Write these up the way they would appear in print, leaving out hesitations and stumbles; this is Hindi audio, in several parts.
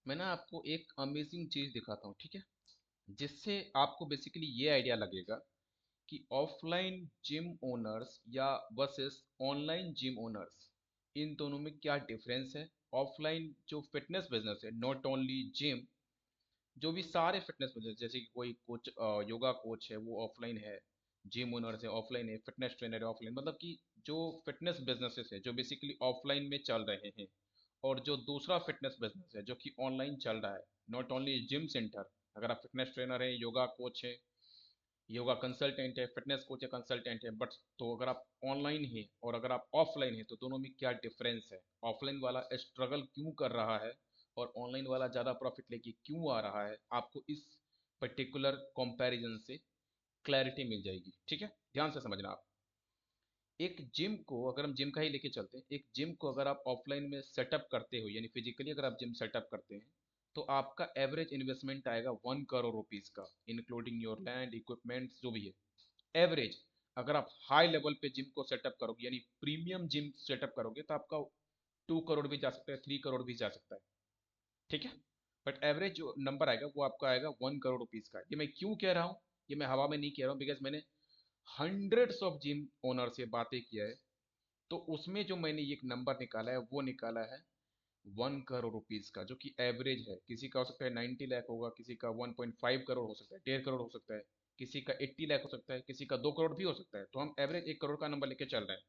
मैं ना आपको एक अमेजिंग चीज़ दिखाता हूँ, ठीक है? जिससे आपको बेसिकली ये आइडिया लगेगा कि ऑफलाइन जिम ओनर्स या वर्सेस ऑनलाइन जिम ओनर्स, इन दोनों में क्या डिफरेंस है। ऑफलाइन जो फिटनेस बिजनेस है, नॉट ओनली जिम, जो भी सारे फिटनेस बिजनेस, जैसे कि कोई कोच, योगा कोच है वो ऑफलाइन है, जिम ओनर्स है ऑफलाइन है, फिटनेस ट्रेनर है ऑफलाइन, मतलब कि जो फिटनेस बिजनेसेस है जो बेसिकली ऑफलाइन में चल रहे हैं, और जो दूसरा फिटनेस बिजनेस है जो कि ऑनलाइन चल रहा है, नॉट ओनली जिम सेंटर। अगर आप फिटनेस ट्रेनर है, योगा कोच है, योगा कंसल्टेंट है, फिटनेस कोच है, कंसल्टेंट है, बट तो अगर आप ऑनलाइन है और अगर आप ऑफलाइन है तो दोनों में क्या डिफरेंस है, ऑफलाइन वाला स्ट्रगल क्यों कर रहा है और ऑनलाइन वाला ज़्यादा प्रॉफिट लेके क्यों आ रहा है, आपको इस पर्टिकुलर कंपैरिजन से क्लैरिटी मिल जाएगी, ठीक है? ध्यान से समझना आप। एक जिम को, अगर हम जिम का ही लेके चलते हैं, एक जिम को अगर आप ऑफलाइन में सेटअप करते हो, यानी फिजिकली अगर आप जिम सेटअप करते हैं, तो आपका एवरेज इन्वेस्टमेंट आएगा 1 करोड़ रुपीज़ का, इंक्लूडिंग योर लैंड इक्विपमेंट जो भी है। एवरेज। अगर आप हाई लेवल पे जिम को सेटअप करोगे, यानी प्रीमियम जिम सेटअप करोगे, तो आपका 2 करोड़ भी जा सकता है, 3 करोड़ भी जा सकता है, ठीक है? बट एवरेज जो नंबर आएगा वो आपका आएगा 1 करोड़ रुपीज़ का। ये मैं क्यों कह रहा हूँ? ये मैं हवा में नहीं कह रहा हूँ, बिकॉज मैंने हंड्रेड्स ऑफ जिम ओनर से बातें किया है, तो उसमें जो मैंने एक नंबर निकाला है वो निकाला है 1 करोड़ रुपीज़ का, जो कि एवरेज है। किसी का हो सकता है 90 लाख होगा, किसी का 1.5 करोड़ हो सकता है, 1.5 करोड़ हो सकता है, किसी का 80 लाख हो सकता है, किसी का 2 करोड़ भी हो सकता है, तो हम एवरेज 1 करोड़ का नंबर लेके चल रहे हैं।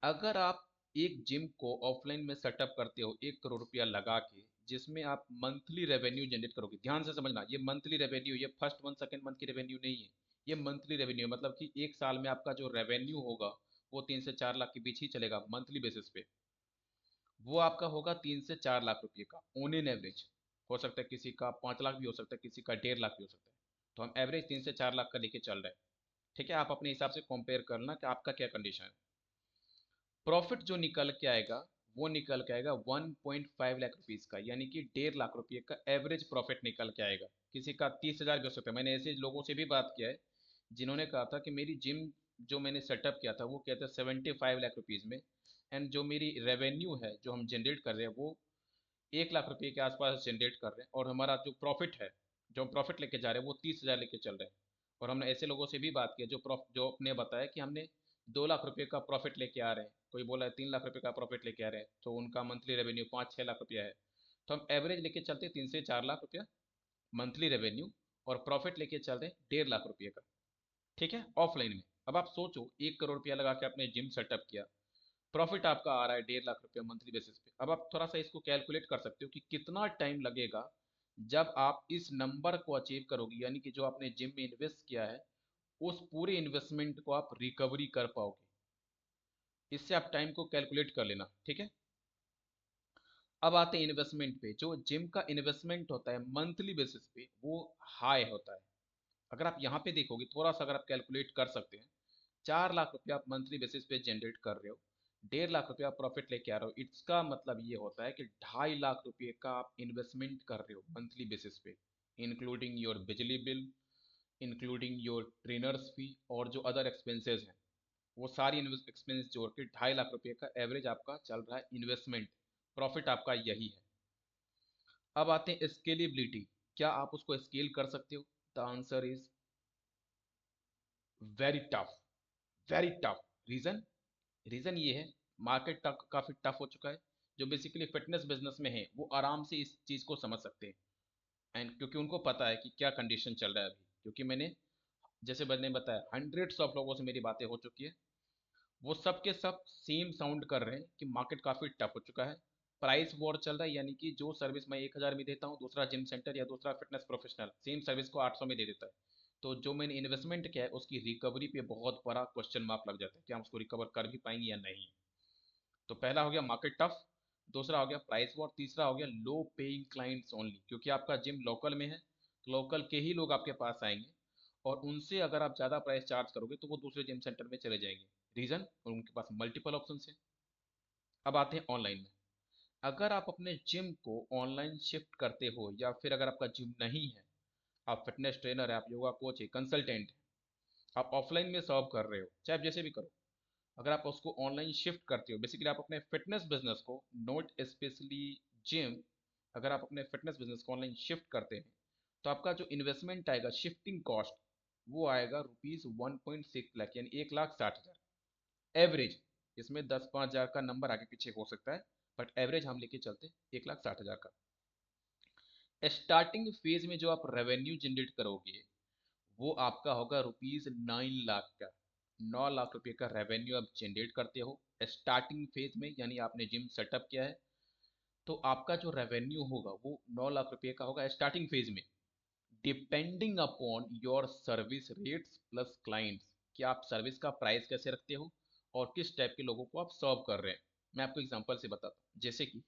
अगर आप एक जिम को ऑफलाइन में सेटअप करते हो 1 करोड़ रुपया लगा के, जिसमें आप मंथली रेवेन्यू जनरेट करोगे, ध्यान से समझना, ये मंथली रेवेन्यू, ये फर्स्ट मंथ सेकंड मंथ की रेवेन्यू नहीं है, ये मंथली रेवेन्यू, मतलब कि एक साल में आपका जो रेवेन्यू होगा वो 3 से 4 लाख के बीच ही चलेगा मंथली बेसिस पे। वो आपका होगा 3 से 4 लाख रुपए का ऑन एन एवरेज। हो सकता है किसी का 5 लाख भी हो सकता है, किसी का 1.5 लाख भी हो सकता है, तो हम एवरेज 3 से 4 लाख का लेके चल रहे हैं, ठीक है? आप अपने हिसाब से कंपेयर करना कि आपका क्या कंडीशन है। प्रॉफिट जो निकल के आएगा वो निकल के आएगा 1.5 लाख रुपीज़ का, यानी कि 1.5 लाख रुपये का एवरेज प्रॉफिट निकल के आएगा। किसी का 30 हज़ार भी हो सकता है। मैंने ऐसे लोगों से भी बात किया है जिन्होंने कहा था कि मेरी जिम जो मैंने सेटअप किया था वो क्या था 75 लाख रुपीज़ में, एंड जो मेरी रेवेन्यू है जो हम जनरेट कर रहे हैं वो 1 लाख रुपये के आसपास जनरेट कर रहे हैं, और हमारा जो प्रॉफिट है, जो हम प्रॉफिट लेके जा रहे हैं वो 30 हज़ार लेके चल रहे हैं। और हमने ऐसे लोगों से भी बात की है जो अपने बताया कि हमने 2 लाख रुपये का प्रॉफिट लेके आ रहे हैं, कोई बोला है 3 लाख रुपये का प्रॉफिट लेके आ रहे हैं, तो उनका मंथली रेवेन्यू 5-6 लाख रुपया है। तो हम एवरेज लेके चलते हैं 3 से 4 लाख रुपया मंथली रेवेन्यू, और प्रॉफिट लेके चल रहे हैं 1.5 लाख रुपये का, ठीक है, ऑफलाइन में। अब आप सोचो 1 करोड़ रुपया लगा के आपने जिम सेटअप किया, प्रॉफिट आपका आ रहा है 1.5 लाख रुपया मंथली बेसिस पे। अब आप थोड़ा सा इसको कैलकुलेट कर सकते हो कि कितना टाइम लगेगा जब आप इस नंबर को अचीव करोगे, यानी कि जो आपने जिम में इन्वेस्ट किया है उस पूरे इन्वेस्टमेंट को आप रिकवरी कर पाओगे। इससे आप टाइम को कैलकुलेट कर लेना, ठीक है? अब आते हैं इन्वेस्टमेंट पे। जो जिम का इन्वेस्टमेंट होता है मंथली बेसिस पे वो हाई होता है। अगर आप यहाँ पे देखोगे थोड़ा सा, अगर आप कैलकुलेट कर सकते हैं, 4 लाख रुपया आप मंथली बेसिस पे जनरेट कर रहे हो, 1.5 लाख रुपया प्रॉफिट लेके आ रहे हो, इसका मतलब ये होता है कि 2.5 लाख रुपये का आप इन्वेस्टमेंट कर रहे हो मंथली बेसिस पे, इंक्लूडिंग योर बिजली बिल, इंक्लूडिंग योर ट्रेनर्स फी, और जो अदर एक्सपेंसेस हैं वो सारी एक्सपेंस जोड़ के 2.5 लाख रुपये का एवरेज आपका चल रहा है इन्वेस्टमेंट। प्रॉफिट आपका यही है। अब आते हैं स्केलेबिलिटी। क्या आप उसको स्केल कर सकते हो? The answer is very tough, very tough. Reason, reason ये है, मार्केट काफी टफ हो चुका है। जो बेसिकली फिटनेस बिजनेस में है वो आराम से इस चीज को समझ सकते हैं, एंड क्योंकि उनको पता है कि क्या कंडीशन चल रहा है अभी, क्योंकि मैंने, जैसे मैंने बताया, हंड्रेड्स ऑफ लोगों से मेरी बातें हो चुकी है, वो सब के सब सेम साउंड कर रहे हैं कि मार्केट काफ़ी टफ हो चुका है। प्राइस वॉर चल रहा है, यानी कि जो सर्विस मैं 1,000 में देता हूँ, दूसरा जिम सेंटर या दूसरा फिटनेस प्रोफेशनल सेम सर्विस को 800 में दे देता है। तो जो मैंने इन्वेस्टमेंट किया है उसकी रिकवरी पे बहुत बड़ा क्वेश्चन मार्क लग जाता है कि हम उसको रिकवर कर भी पाएंगे या नहीं। तो पहला हो गया मार्केट टफ, दूसरा हो गया प्राइस वॉर, तीसरा हो गया लो पेइंग क्लाइंट्स ओनली, क्योंकि आपका जिम लोकल में है, तो लोकल के ही लोग आपके पास आएंगे, और उनसे अगर आप ज़्यादा प्राइस चार्ज करोगे तो वो दूसरे जिम सेंटर में चले जाएंगे। रीज़न, उनके पास मल्टीपल ऑप्शन है। अब आते हैं ऑनलाइन में। अगर आप अपने जिम को ऑनलाइन शिफ्ट करते हो, या फिर अगर आपका जिम नहीं है, आप फिटनेस ट्रेनर है, आप योगा कोच है, कंसल्टेंट है, आप ऑफलाइन में सर्व कर रहे हो, चाहे आप जैसे भी करो, अगर आप उसको ऑनलाइन शिफ्ट करते हो, बेसिकली आप अपने फिटनेस बिजनेस को, नॉट स्पेशली जिम, अगर आप अपने फिटनेस बिजनेस को ऑनलाइन शिफ्ट करते हैं तो आपका जो इन्वेस्टमेंट आएगा, शिफ्टिंग कॉस्ट, वो आएगा ₹1.6 लाख, यानी 1,60,000 एवरेज। इसमें 10-5 हज़ार का नंबर आगे पीछे हो सकता है, बट एवरेज हम लेके चलते 1,60,000 का। स्टार्टिंग फेज में जो आप रेवेन्यू जनरेट करोगे वो आपका होगा ₹9 लाख का। 9 लाख रुपए का रेवेन्यू आप जनरेट करते हो स्टार्टिंग फेज में, यानी आपने जिम सेटअप किया है तो आपका जो रेवेन्यू होगा वो 9 लाख रुपए का होगा स्टार्टिंग फेज में, depending upon your service rates plus clients, कि आप सर्विस का प्राइस कैसे रखते हो और किस टाइप के लोगों को आप सर्व कर रहे हैं। मैं आपको एग्जांपल से बताता हूँ, जैसे कि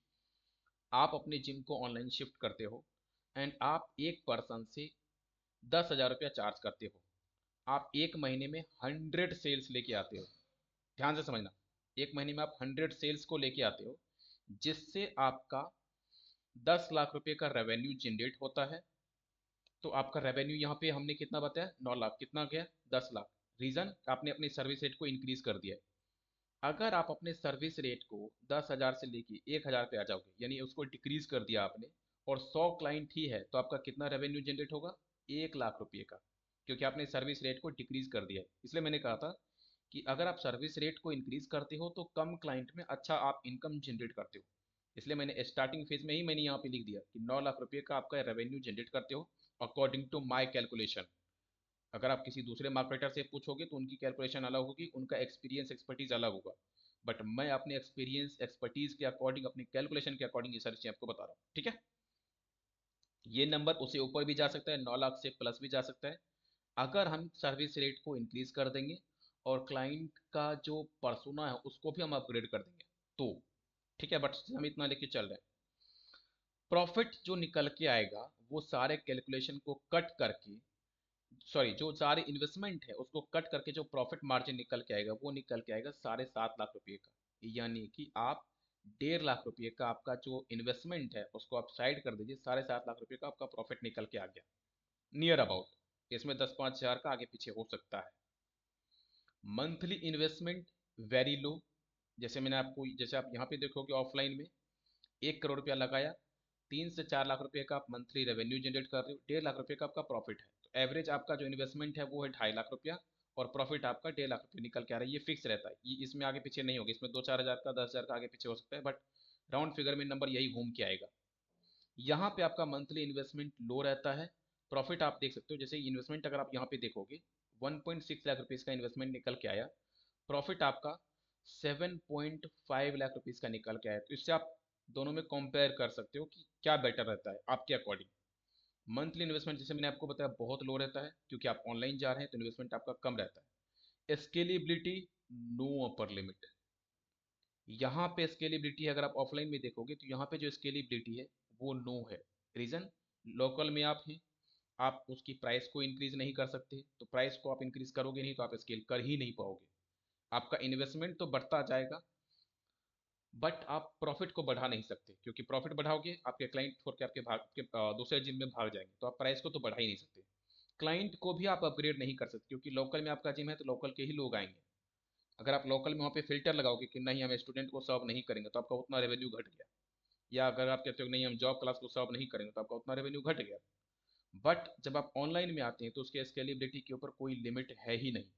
आप अपने जिम को ऑनलाइन शिफ्ट करते हो एंड आप एक पर्सन से 10,000 रुपया चार्ज करते हो। आप एक महीने में 100 सेल्स लेके आते हो। ध्यान से समझना, एक महीने में आप 100 सेल्स को लेके आते हो, जिससे आपका 10 लाख रुपए का रेवेन्यू जनरेट होता है। तो आपका रेवेन्यू यहाँ पे हमने कितना बताया, 9 लाख, कितना गया 10 लाख। रीजन, आपने अपनी सर्विस रेट को इंक्रीज कर दिया है। अगर आप अपने सर्विस रेट को 10,000 से लेके 1,000 पे आ जाओगे, यानी उसको डिक्रीज कर दिया आपने, और 100 क्लाइंट ही है, तो आपका कितना रेवेन्यू जनरेट होगा, 1 लाख रुपए का, क्योंकि आपने सर्विस रेट को डिक्रीज कर दिया है। इसलिए मैंने कहा था कि अगर आप सर्विस रेट को इंक्रीज करते हो तो कम क्लाइंट में अच्छा आप इनकम जनरेट करते हो। इसलिए मैंने स्टार्टिंग फेज में ही मैंने यहाँ पे लिख दिया कि 9 लाख रुपए का आपका रेवेन्यू जनरेट करते हो अकॉर्डिंग टू माई कैलकुलेशन। अगर आप किसी दूसरे मार्केटर से पूछोगे तो उनकी कैलकुलेशन अलग होगी, उनका एक्सपीरियंस एक्सपर्टीज अलग होगा, बट मैं अपने एक्सपीरियंस एक्सपर्टीज के अकॉर्डिंग, अपनी कैलकुलेशन के अकॉर्डिंग ये सारी चीज़ें आपको बता रहा हूँ, ठीक है। ये नंबर उससे ऊपर भी जा सकता है, 9 लाख से प्लस भी जा सकता है, अगर हम सर्विस रेट को इंक्रीज कर देंगे और क्लाइंट का जो पर्सोना है उसको भी हम अपग्रेड कर देंगे तो, ठीक है। बट हम इतना लेके चल रहे हैं, प्रॉफिट जो निकल के आएगा वो सारे कैलकुलेशन को कट करके, सॉरी, जो सारे इन्वेस्टमेंट है उसको कट करके जो प्रॉफिट मार्जिन निकल के आएगा वो निकल के आएगा 7.5 लाख रुपए का। यानी कि आप 1.5 लाख रुपए का आपका जो इन्वेस्टमेंट है उसको आप साइड कर दीजिए, 7.5 लाख रुपए का आपका प्रॉफिट निकल के आ गया, नियर अबाउट। इसमें 10-5 हज़ार का आगे पीछे हो सकता है। मंथली इन्वेस्टमेंट वेरी लो, जैसे मैंने आपको, जैसे आप यहाँ पे देखोगे ऑफलाइन में 1 करोड़ रुपया लगाया, 3 से 4 लाख रुपए का आप मंथली रेवेन्यू जनरेट कर रहे हो, 1.5 लाख रुपए का आपका प्रॉफिट है, तो एवरेज आपका जो इन्वेस्टमेंट है वो है 2.5 लाख रुपया, और प्रॉफिट आपका 1.5 लाख रुपये निकल के आ रहा है। ये फिक्स रहता है, ये इसमें आगे पीछे नहीं होगा, इसमें 2-4 हज़ार का 10 हज़ार का आगे पीछे हो सकता है, बट राउंड फिगर में नंबर यही घूम के आएगा। यहाँ पे आपका मंथली इन्वेस्टमेंट लो रहता है, प्रॉफिट आप देख सकते हो, जैसे इन्वेस्टमेंट अगर आप यहाँ पे देखोगे 1.6 लाख रुपए का इन्वेस्टमेंट निकल के आया, प्रॉफिट आपका 7.5 लाख रुपीज़ का निकल के आया। तो इससे आप दोनों में कंपेयर कर सकते हो कि क्या बेटर रहता है आपके अकॉर्डिंग। मंथली इन्वेस्टमेंट जैसे मैंने आपको बताया बहुत लो रहता है, क्योंकि आप ऑनलाइन जा रहे हैं तो इन्वेस्टमेंट आपका कम रहता है। Scalability, no upper limit. यहाँ पे स्केलेबिलिटी अगर आप ऑफलाइन में देखोगे तो यहाँ पे जो स्केलेबिलिटी है वो नो है। रीज़न, लोकल में आप हैं, आप उसकी प्राइस को इंक्रीज नहीं कर सकते, तो प्राइस को आप इंक्रीज करोगे नहीं तो आप स्केल कर ही नहीं पाओगे। आपका इन्वेस्टमेंट तो बढ़ता जाएगा, बट आप प्रॉफिट को बढ़ा नहीं सकते, क्योंकि प्रॉफिट बढ़ाओगे आपके क्लाइंट छोड़ के आपके भाग के दूसरे जिम में भाग जाएंगे, तो आप प्राइस को तो बढ़ा ही नहीं सकते। क्लाइंट को भी आप अपग्रेड नहीं कर सकते, क्योंकि लोकल में आपका जिम है तो लोकल के ही लोग आएंगे। अगर आप लोकल में वहाँ पे फिल्टर लगाओगे कि नहीं हम स्टूडेंट को सर्व नहीं करेंगे तो आपका उतना रेवेन्यू घट गया, या अगर आप कहते हो नहीं हम जॉब क्लास को सर्व नहीं करेंगे तो आपका उतना रेवेन्यू घट गया। बट जब आप ऑनलाइन में आते हैं तो उसके स्केलेबिलिटी के ऊपर कोई लिमिट है ही नहीं।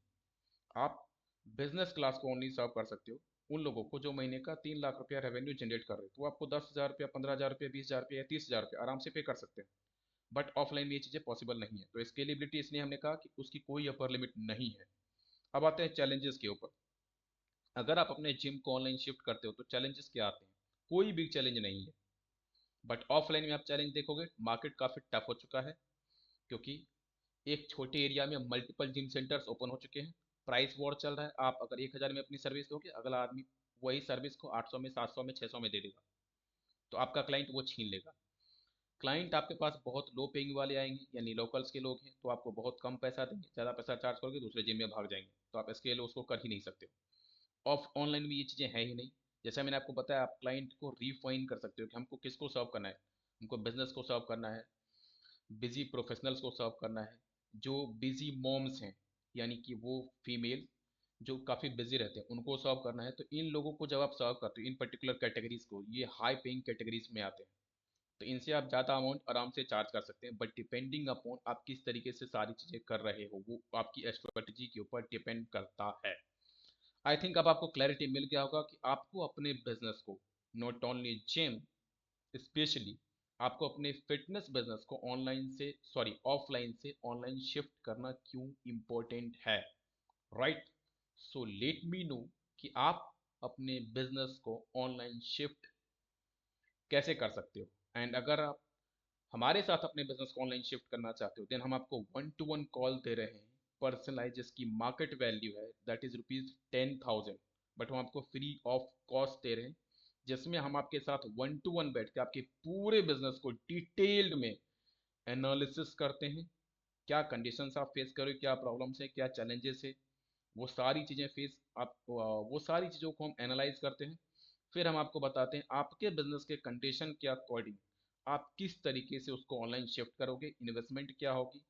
आप बिजनेस क्लास को ओनली सर्व कर सकते हो उन लोगों को जो महीने का 3 लाख रुपया रेवेन्यू जनरेट कर रहे हो, तो वो आपको 10,000 रुपया, 15,000 रुपया, 20,000 रुपया या 30,000 रुपया आराम से पे कर सकते हैं। बट ऑफलाइन में ये चीज़ें पॉसिबल नहीं है, तो स्केलेबिलिटी इसलिए हमने कहा कि उसकी कोई अपर लिमिट नहीं है। अब आते हैं चैलेंजेस के ऊपर। अगर आप अपने जिम को ऑनलाइन शिफ्ट करते हो तो चैलेंजेस क्या आते हैं, कोई भी चैलेंज नहीं है। बट ऑफलाइन में आप चैलेंज देखोगे, मार्केट काफ़ी टफ हो चुका है, क्योंकि एक छोटे एरिया में मल्टीपल जिम सेंटर्स ओपन हो चुके हैं, प्राइस वॉर चल रहा है। आप अगर 1,000 में अपनी सर्विस दोगे, अगला आदमी वही सर्विस को 800 में, 700 में, 600 में दे देगा, तो आपका क्लाइंट वो छीन लेगा। क्लाइंट आपके पास बहुत लो पेइंग वाले आएंगे, यानी लोकल्स के लोग हैं, तो आपको बहुत कम पैसा देंगे, ज़्यादा पैसा चार्ज करोगे दूसरे जिम में भाग जाएंगे, तो आप स्केल उसको कर ही नहीं सकते हो। ऑफ ऑनलाइन में ये चीज़ें हैं ही नहीं। जैसा मैंने आपको बताया, आप क्लाइंट को रिफाइन कर सकते हो कि हमको किसको सर्व करना है। हमको बिजनेस को सर्व करना है, बिजी प्रोफेशनल्स को सर्व करना है, जो बिजी मॉम्स हैं, यानी कि वो फीमेल जो काफ़ी बिजी रहते हैं उनको सर्व करना है। तो इन लोगों को जब आप सर्व करते हो, इन पर्टिकुलर कैटेगरीज को, ये हाई पेइंग कैटेगरीज में आते हैं। तो इनसे आप ज़्यादा अमाउंट आराम से चार्ज कर सकते हैं, बट डिपेंडिंग अपॉन आप किस तरीके से सारी चीज़ें कर रहे हो वो आपकी स्ट्रेटजी के ऊपर डिपेंड करता है। आई थिंक अब आपको क्लैरिटी मिल गया होगा कि आपको अपने बिजनेस को, नॉट ओनली जिम, स्पेशली आपको अपने फिटनेस बिजनेस को ऑफलाइन से ऑनलाइन शिफ्ट करना क्यों इम्पोर्टेंट है, right? So let me know कि आप अपने बिजनेस को ऑनलाइन शिफ्ट कैसे कर सकते हो। एंड अगर आप हमारे साथ अपने बिजनेस को ऑनलाइन शिफ्ट करना चाहते हो, देन हम आपको 1-to-1 कॉल दे रहे हैं, पर्सनलाइज, जिसकी मार्केट वैल्यू है दैट इज रुपीज 10,000, बट हम आपको फ्री ऑफ कॉस्ट दे रहे हैं, जिसमें हम आपके साथ 1-to-1 बैठ के आपके पूरे बिजनेस को डिटेल्ड में एनालिसिस करते हैं। क्या कंडीशंस आप फेस करोगे, क्या प्रॉब्लम्स है, क्या चैलेंजेस है, वो सारी चीज़ें वो सारी चीज़ों को हम एनालाइज करते हैं। फिर हम आपको बताते हैं आपके बिजनेस के कंडीशन के अकॉर्डिंग आप किस तरीके से उसको ऑनलाइन शिफ्ट करोगे, इन्वेस्टमेंट क्या होगी,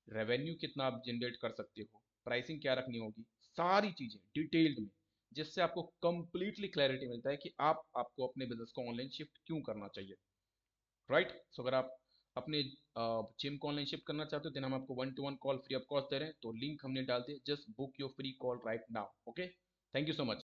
रेवेन्यू कितना आप जनरेट कर सकते हो, प्राइसिंग क्या रखनी होगी, सारी चीज़ें डिटेल्ड में, जिससे आपको कंप्लीटली क्लैरिटी मिलता है कि आपको अपने बिजनेस को ऑनलाइन शिफ्ट क्यों करना चाहिए, राइट? सो अगर आप अपने जिम को ऑनलाइन शिफ्ट करना चाहते हो, देन हम आपको 1-to-1 call free of cost दे रहे हैं, तो लिंक हमने डाल दिया, just book your free call right now. Okay, thank you so much.